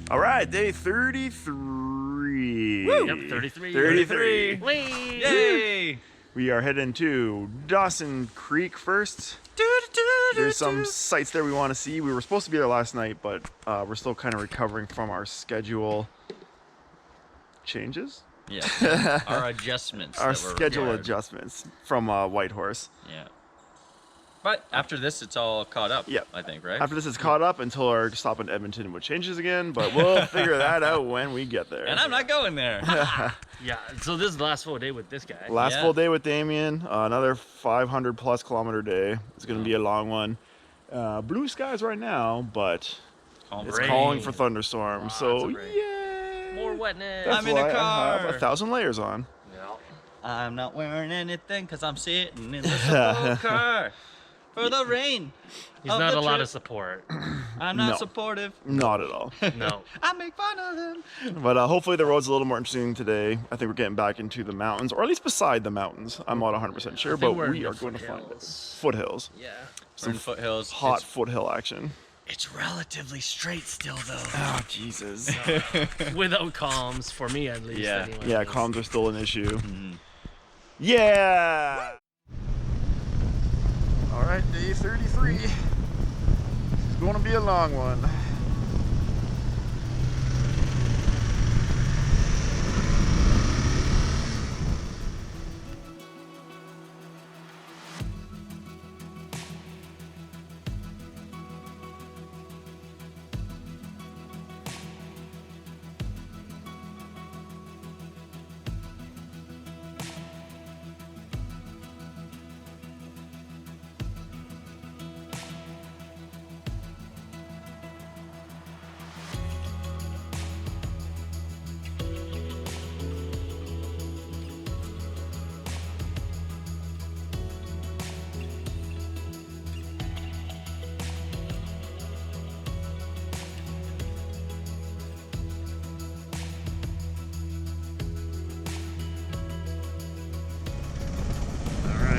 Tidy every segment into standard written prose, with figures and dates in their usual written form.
All right, day 33. Woo! Yep, 33. 33. Whee! Yay! We are heading to Dawson Creek first. There's some sites there we want to see. We were supposed to be there last night, but we're still kind of recovering from our schedule changes. Yeah, our adjustments. Our schedule adjustments from Whitehorse. Yeah. But after this, it's all caught up. Yeah. I think, right? After this, it's caught up until our stop in Edmonton, which changes again. But we'll figure that out when we get there. And I'm not going there. Yeah, so this is the last full day with this guy. Last full day with Damian. Another 500+ kilometer day. It's going to be a long one. Blue skies right now, but it's calling for thunderstorms. So yay! More wetness. That's I'm in a why car. I have 1,000 layers on. Yeah. I'm not wearing anything because I'm sitting in the support car for the rain. He's not a lot of support. I'm not No. supportive. Not at all. No. I make fun of them. But hopefully the road's a little more interesting today. I think we're getting back into the mountains, or at least beside the mountains. I'm not 100% sure, but we are going to find it. Foothills. Yeah. Some foothills. Hot foothill action. It's relatively straight still, though. Oh, Jesus. Without comms, for me at least. Yeah. Anyway. Yeah, comms are still an issue. Yeah! All right, day 33. It's going to be a long one.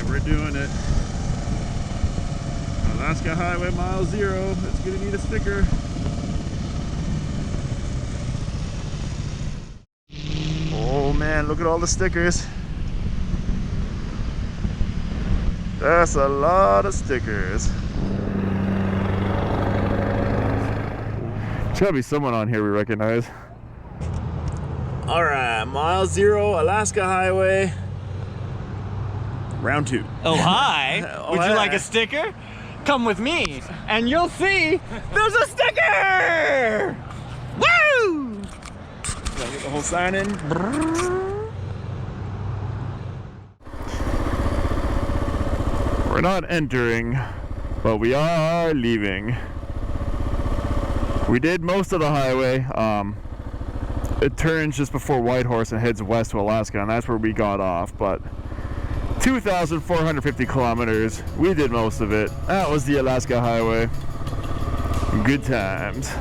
We're doing it. Alaska Highway mile 0. It's gonna need a sticker. Oh man, look at all the stickers. That's a lot of stickers. There's gotta be someone on here we recognize. All right, mile 0, Alaska Highway. Round 2. Oh, hi. Would you like a sticker? Come with me, and you'll see there's a sticker! Woo! Gotta get the whole sign in. We're not entering, but we are leaving. We did most of the highway. It turns just before Whitehorse and heads west to Alaska, and that's where we got off, but 2,450 kilometers. We did most of it. That was the Alaska Highway. Good times.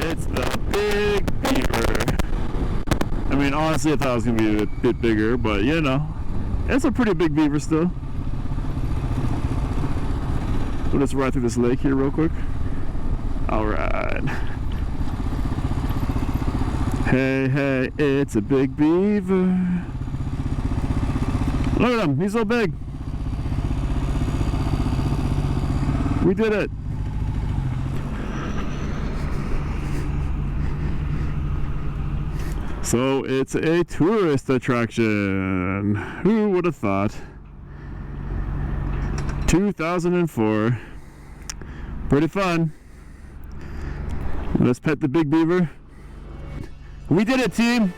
It's the Big Beaver. I mean, honestly, I thought it was going to be a bit bigger, but you know, it's a pretty big beaver still. We'll just ride through this lake here real quick. Alright. Hey, hey, it's a big beaver. Look at him, he's so big. We did it. So it's a tourist attraction. Who would have thought? 2004. Pretty fun. Let's pet the big beaver. We did it, team.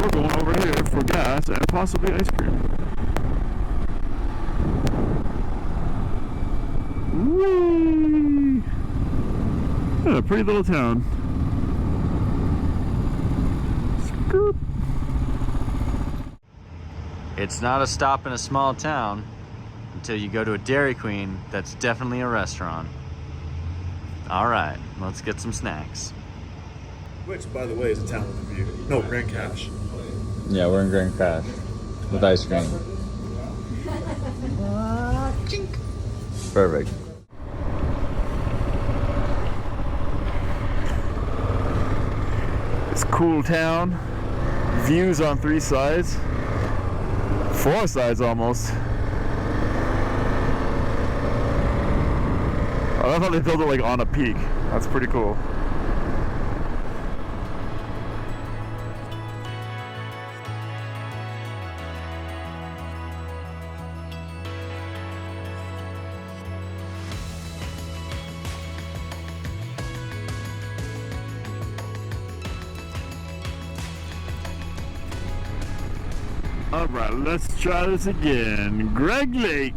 we're going over here for gas and possibly ice cream. Whee! Yeah, pretty little town. Scoop. It's not a stop in a small town until you go to a Dairy Queen that's definitely a restaurant. All right, let's get some snacks. Which, by the way, is a town with a view. No, Grand Cache. Yeah, we're in Grand Cache with ice cream. Perfect. It's a cool town. Views on 3 sides. 4 sides almost. I love how they build it like on a peak. That's pretty cool. Alright, let's try this again. Greg Lake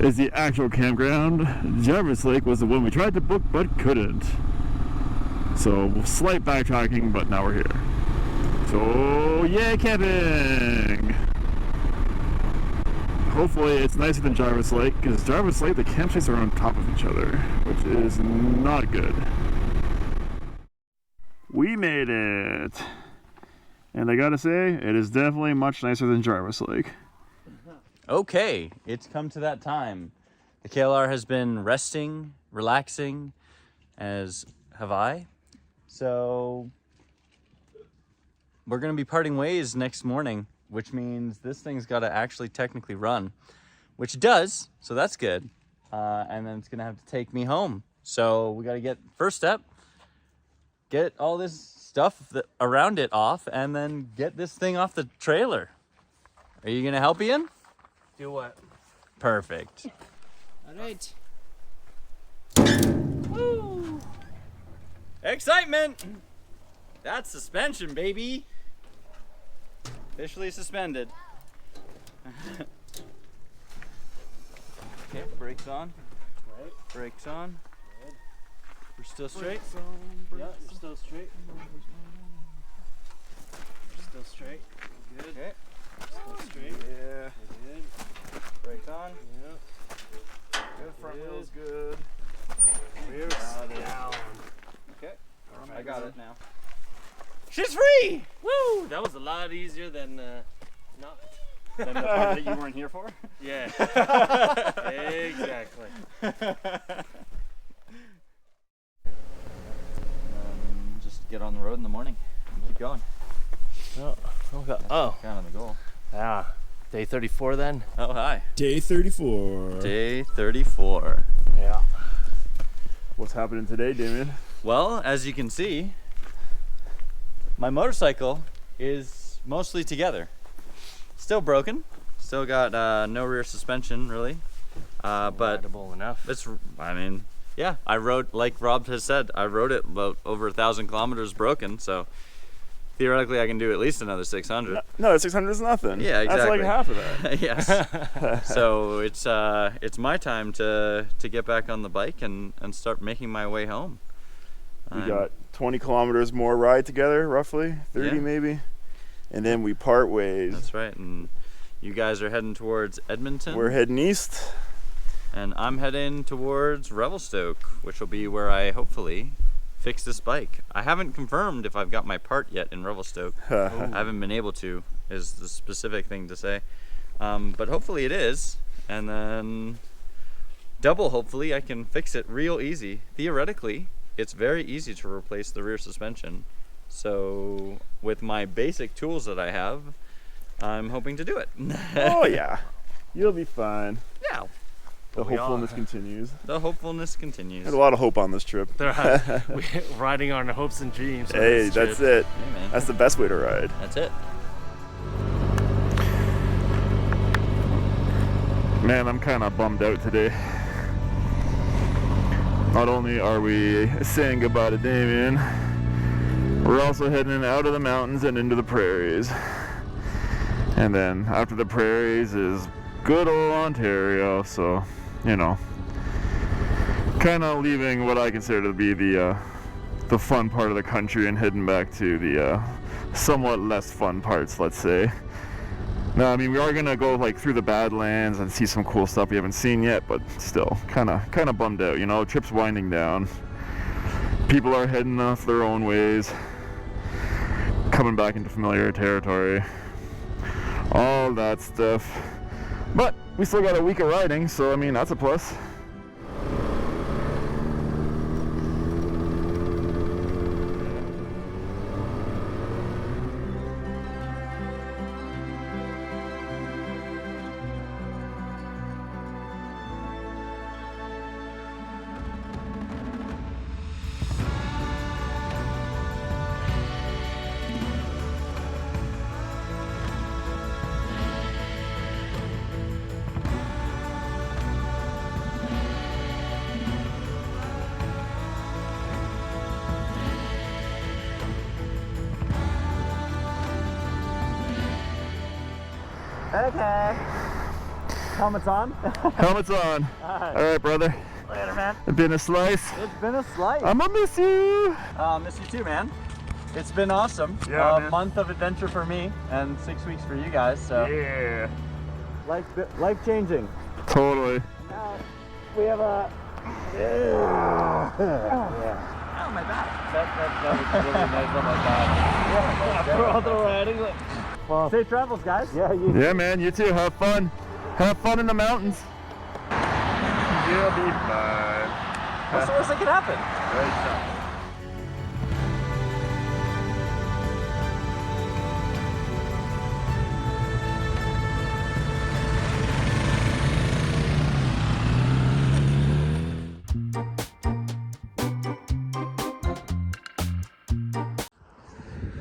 is the actual campground. Jarvis Lake was the one we tried to book but couldn't. So, slight backtracking, but now we're here. So, yay, camping! Hopefully it's nicer than Jarvis Lake, because Jarvis Lake, the campsites are on top of each other, which is not good. We made it! And I gotta say, it is definitely much nicer than Jarvis Lake. Okay, it's come to that time. The KLR has been resting, relaxing, as have I. So we're gonna be parting ways next morning, which means this thing's gotta actually technically run, which it does, so that's good. And then it's gonna have to take me home. So we gotta get, first step, get all this stuff around it off, and then get this thing off the trailer. Are you gonna help, Ian? Do what? Perfect. All right. Woo! Excitement! That's suspension, baby. Officially suspended. Okay, brakes on. Right. Brakes on. Good. We're still straight. Yeah, you're still straight. You're still straight. Good. Okay. Still straight. Yeah. You're good. Brakes on. Yeah. Good, front wheel's good. Rear's down. Okay. Perfect. I got it now. She's free! Woo! That was a lot easier than not. Then the part that you weren't here for? Yeah. Exactly. Just get on the road in the morning and keep going. Oh, okay. Oh, Kind of the goal. yeah. Day 34 then? Oh, hi. Day 34. Day 34. Yeah. What's happening today, Damian? Well, as you can see, my motorcycle is mostly together. Still broken. Still got no rear suspension, really. But Rideable enough. it's, I mean, yeah, I rode, like Rob has said, I rode it about over 1,000 kilometers broken, so theoretically I can do at least another 600. No, 600 is nothing. Yeah, That's like exactly. half of that. Yes. So it's my time to get back on the bike and start making my way home. We got 20 kilometers more ride together, roughly 30 Yeah. maybe, and then we part ways. That's right, and you guys are heading towards Edmonton. We're heading east. And I'm heading towards Revelstoke, which will be where I hopefully fix this bike. I haven't confirmed if I've got my part yet in Revelstoke. I haven't been able to, is the specific thing to say. But hopefully it is, and then double hopefully I can fix it real easy. Theoretically, it's very easy to replace the rear suspension. So with my basic tools that I have, I'm hoping to do it. Oh yeah, you'll be fine. Yeah. The We all- hopefulness continues. The hopefulness continues. Had a lot of hope on this trip. They're riding on hopes and dreams. on Hey, this that's trip. it. Hey, man. That's the best way to ride. That's it. Man, I'm kind of bummed out today. Not only are we saying goodbye to Damian, We're also heading out of the mountains and into the prairies. And then after the prairies is good old Ontario, so, you know, kind of leaving what I consider to be the fun part of the country and heading back to the somewhat less fun parts, let's say. Now, I mean, we are gonna go like through the Badlands and see some cool stuff we haven't seen yet, but still, kind of bummed out. You know, trip's winding down. People are heading off their own ways, coming back into familiar territory, all that stuff. But we still got a week of riding, so I mean, that's a plus. Okay. Helmet's on? Helmet's on. All right, brother. Later, man. It's been a slice. It's been a slice. I'm gonna miss you. Miss you too, man. It's been awesome. Yeah, a month of adventure for me and 6 weeks for you guys. So yeah. Life changing. Totally. Now we have a. Yeah. Oh, my back. That was really nice on my back. Yeah, for all the riding. Well, safe travels, guys. Yeah, yeah, man. You too. Have fun. Have fun in the mountains. You'll be fine. What's the worst that could happen? Right.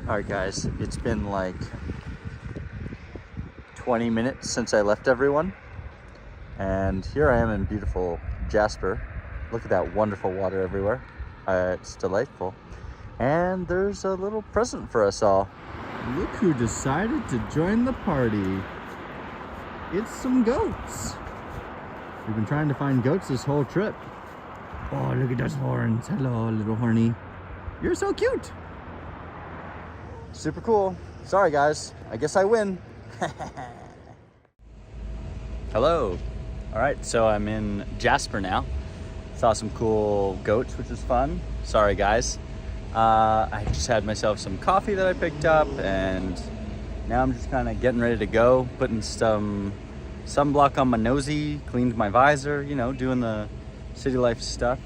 Alright guys, it's been like 20 minutes since I left everyone, and here I am in beautiful Jasper. Look at that wonderful water everywhere. It's delightful. And there's a little present for us all. Look who decided to join the party. It's some goats. We've been trying to find goats this whole trip. Oh, look at those horns. Hello, little horny. You're so cute. Super cool. Sorry guys, I guess I win. Hello. All right, so I'm in Jasper now. Saw some cool goats, which was fun. Sorry guys. I just had myself some coffee that I picked up, and now I'm just kind of getting ready to go, putting some sunblock on my nosy, cleaned my visor, you know, doing the city life stuff.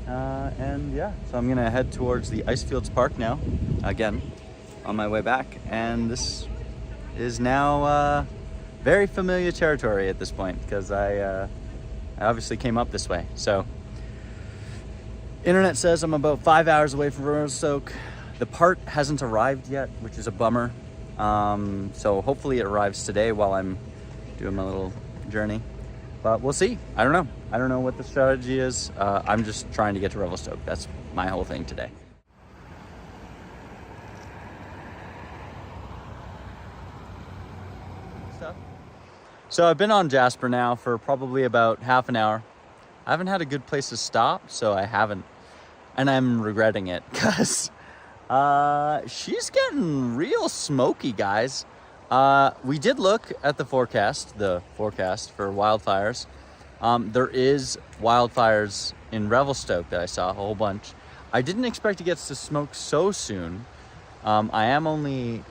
And yeah, so I'm gonna head towards the Icefields Park now, again, on my way back. And this is now very familiar territory at this point, because I obviously came up this way. So internet says I'm about 5 hours away from Revelstoke. The part hasn't arrived yet, which is a bummer. So hopefully it arrives today while I'm doing my little journey, but we'll see. I don't know. I don't know what the strategy is. I'm just trying to get to Revelstoke. That's my whole thing today. So I've been on Jasper now for probably about half an hour. I haven't had a good place to stop, so I haven't, and I'm regretting it, because she's getting real smoky, guys. We did look at the forecast for wildfires. There is wildfires in Revelstoke that I saw, a whole bunch. I didn't expect it gets to smoke so soon. I am only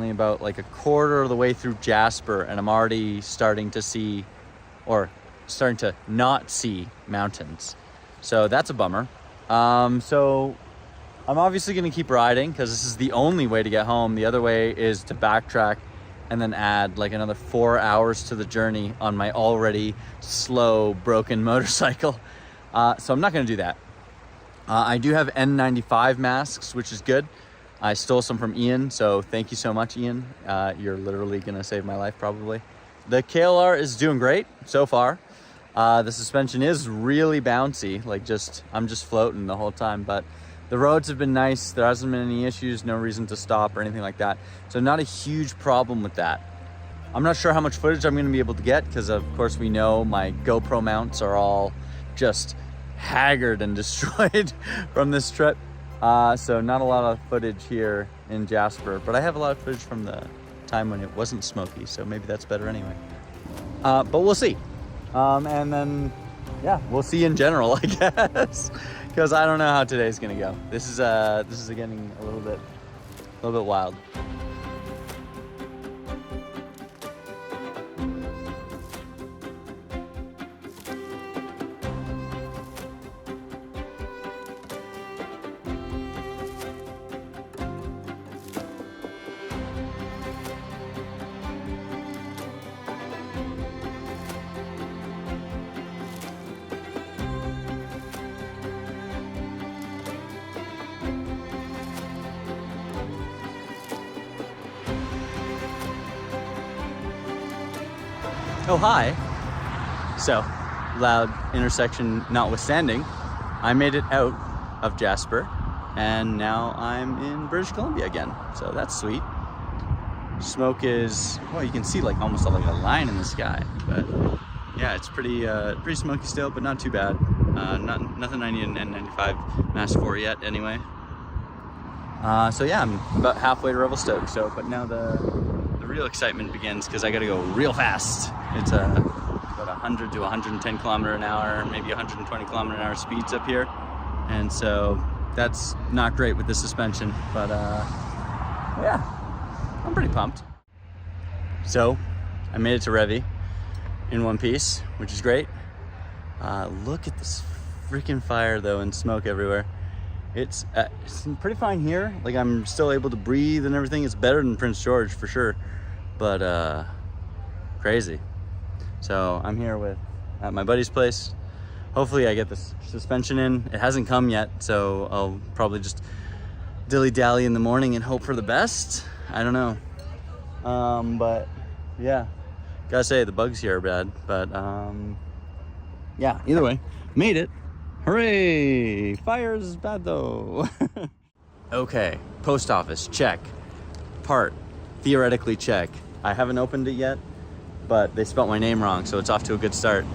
about like a quarter of the way through Jasper, and I'm already starting to see, or starting to not see, mountains. So that's a bummer. So I'm obviously going to keep riding, because this is the only way to get home. The other way is to backtrack and then add like another 4 hours to the journey on my already slow, broken motorcycle. So I'm not going to do that. I do have N95 masks, which is good. I stole some from Ian, so thank you so much, Ian. You're literally going to save my life, probably. The KLR is doing great so far. The suspension is really bouncy, like I'm just floating the whole time, but The roads have been nice. There hasn't been any issues, no reason to stop or anything like that. So not a huge problem with that. I'm not sure how much footage I'm gonna be able to get because of course we know my GoPro mounts are all just haggard and destroyed from this trip. So not a lot of footage here in Jasper, but I have a lot of footage from the time when it wasn't smoky, so maybe that's better anyway. But we'll see. And then, yeah, we'll see in general, I guess, because I don't know how today's gonna go. This is getting a little bit wild. Oh, hi. So, loud intersection notwithstanding, I made it out of Jasper and now I'm in British Columbia again. So that's sweet. Smoke is, well, you can see like almost like a line in the sky, but yeah, it's pretty smoky still, but not too bad. Nothing I need an N95 mask for yet anyway. So yeah, I'm about halfway to Revelstoke. So, but now the real excitement begins because I gotta go real fast. It's about 100 to 110 kilometer an hour, maybe 120 kilometer an hour speeds up here. And so that's not great with the suspension, but yeah, I'm pretty pumped. So I made it to Revi in one piece, which is great. Look at this freaking fire though and smoke everywhere. It's pretty fine here. Like I'm still able to breathe and everything. It's better than Prince George for sure, but crazy. So I'm here at my buddy's place. Hopefully I get this suspension in. It hasn't come yet, so I'll probably just dilly-dally in the morning and hope for the best. I don't know. But yeah, gotta say the bugs here are bad, but yeah, either way, made it. Hooray! Fire's bad though. Okay, post office, check. Part, theoretically check. I haven't opened it yet, but they spelt my name wrong, so it's off to a good start.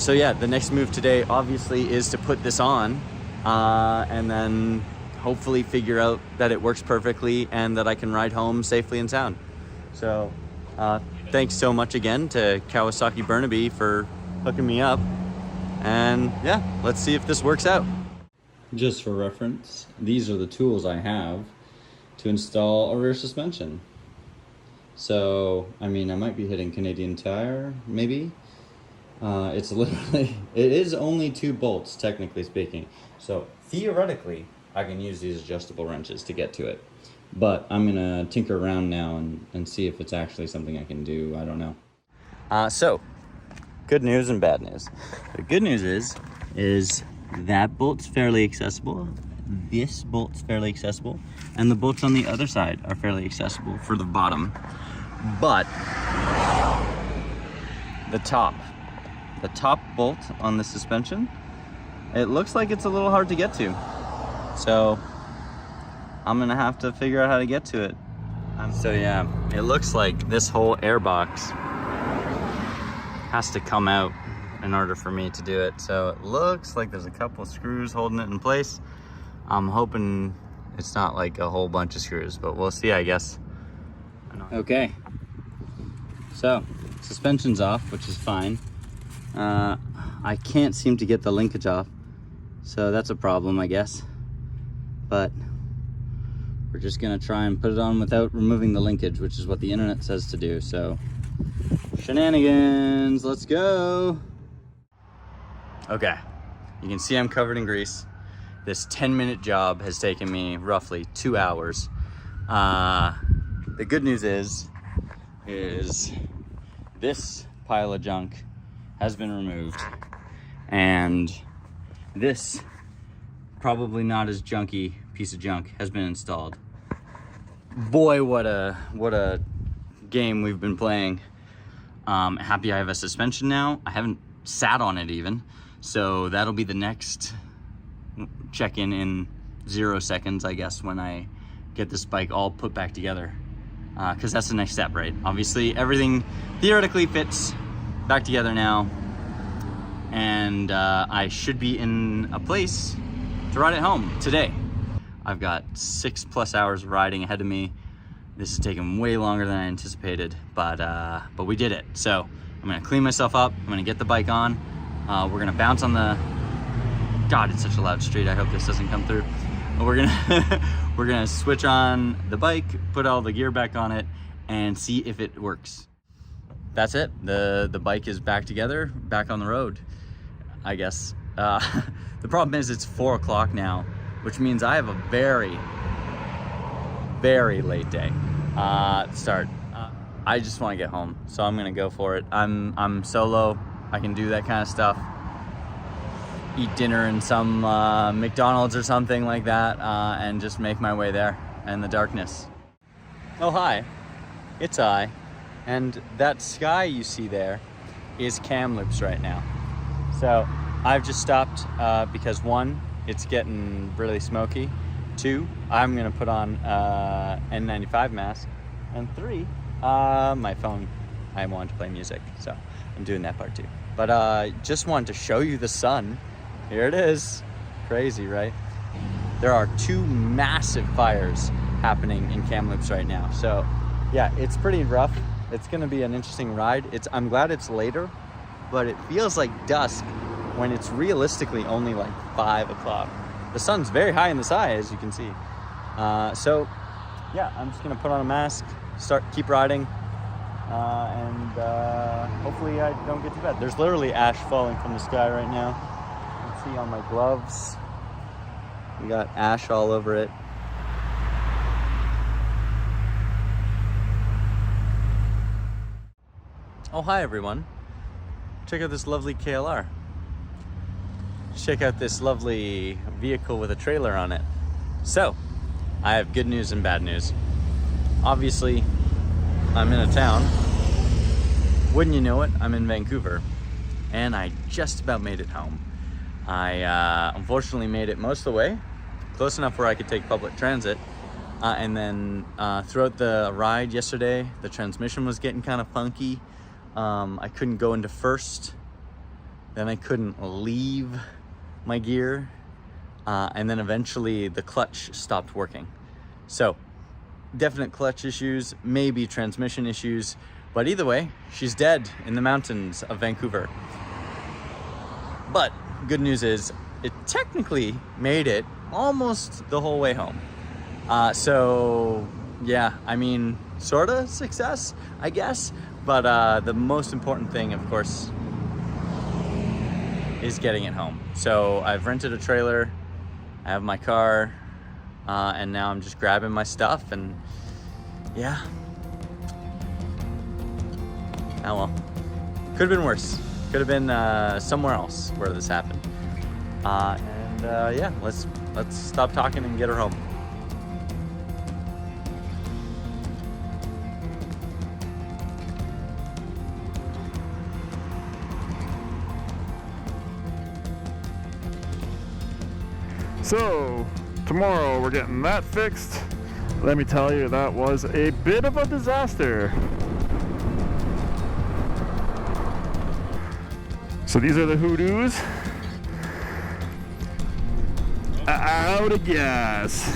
So yeah, the next move today obviously is to put this on and then hopefully figure out that it works perfectly and that I can ride home safely and sound. So thanks so much again to Kawasaki Burnaby for hooking me up. And yeah, let's see if this works out. Just for reference, these are the tools I have to install a rear suspension. So, I mean, I might be hitting Canadian Tire, maybe. It is only 2 bolts, technically speaking. So, theoretically, I can use these adjustable wrenches to get to it. But I'm gonna tinker around now and see if it's actually something I can do. I don't know. So, good news and bad news. The good news is that bolt's fairly accessible. This bolt's fairly accessible. And the bolts on the other side are fairly accessible for the bottom. But the top bolt on the suspension, it looks like it's a little hard to get to. So I'm gonna have to figure out how to get to it. So yeah, it looks like this whole air box has to come out in order for me to do it. So it looks like there's a couple of screws holding it in place. I'm hoping it's not like a whole bunch of screws, but we'll see, I guess. Okay, so suspension's off, which is fine. I can't seem to get the linkage off, so that's a problem, I guess. But we're just gonna try and put it on without removing the linkage, which is what the internet says to do. So shenanigans, let's go. Okay, you can see I'm covered in grease. This 10-minute job has taken me roughly 2 hours. The good news is this pile of junk has been removed, and this probably not as junky piece of junk has been installed. Boy, what a game we've been playing. Happy I have a suspension now. I haven't sat on it even, so that'll be the next check-in in 0 seconds, I guess, when I get this bike all put back together. Because that's the next step, right? Obviously, everything theoretically fits back together now. And I should be in a place to ride it home today. I've got 6+ hours of riding ahead of me. This is taking way longer than I anticipated, but we did it. So I'm gonna clean myself up. I'm gonna get the bike on. We're gonna bounce on the, God, it's such a loud street. I hope this doesn't come through. We're gonna switch on the bike, put all the gear back on it, and see if it works. That's it. The bike is back together, back on the road, I guess. The problem is it's 4 o'clock now, which means I have a very, very late day start. I just want to get home, so I'm gonna go for it. I'm solo. I can do that kind of stuff. Eat dinner in some McDonald's or something like that, and just make my way there in the darkness. Oh hi, it's I, and that sky you see there is Kamloops right now. So I've just stopped because 1, it's getting really smoky. 2, I'm gonna put on N95 mask, and 3, my phone. I wanted to play music, so I'm doing that part too. But just wanted to show you the sun. Here it is. Crazy, right? There are 2 massive fires happening in Kamloops right now. So yeah, it's pretty rough. It's gonna be an interesting ride. I'm glad it's later, but it feels like dusk when it's realistically only like 5 o'clock. The sun's very high in the sky, as you can see. So yeah, I'm just gonna put on a mask, keep riding, and hopefully I don't get too bad. There's literally ash falling from the sky right now. You can see on my gloves, we got ash all over it. Oh, hi everyone. Check out this lovely KLR. Check out this lovely vehicle with a trailer on it. So, I have good news and bad news. Obviously, I'm in a town. Wouldn't you know it, I'm in Vancouver. And I just about made it home. I unfortunately made it most of the way, close enough where I could take public transit. And then throughout the ride yesterday, the transmission was getting kind of funky. I couldn't go into first. Then I couldn't leave my gear. And then eventually the clutch stopped working. So definite clutch issues, maybe transmission issues, but either way, she's dead in the mountains of Vancouver. But good news is it technically made it almost the whole way home. So yeah, I mean, sorta success, I guess. But the most important thing, of course, is getting it home. So I've rented a trailer, I have my car, and now I'm just grabbing my stuff, and yeah. Oh well. Could have been worse. Could have been somewhere else where this happened. Yeah, let's stop talking and get her home. So, tomorrow we're getting that fixed. Let me tell you, that was a bit of a disaster. So these are the hoodoos. Out of gas.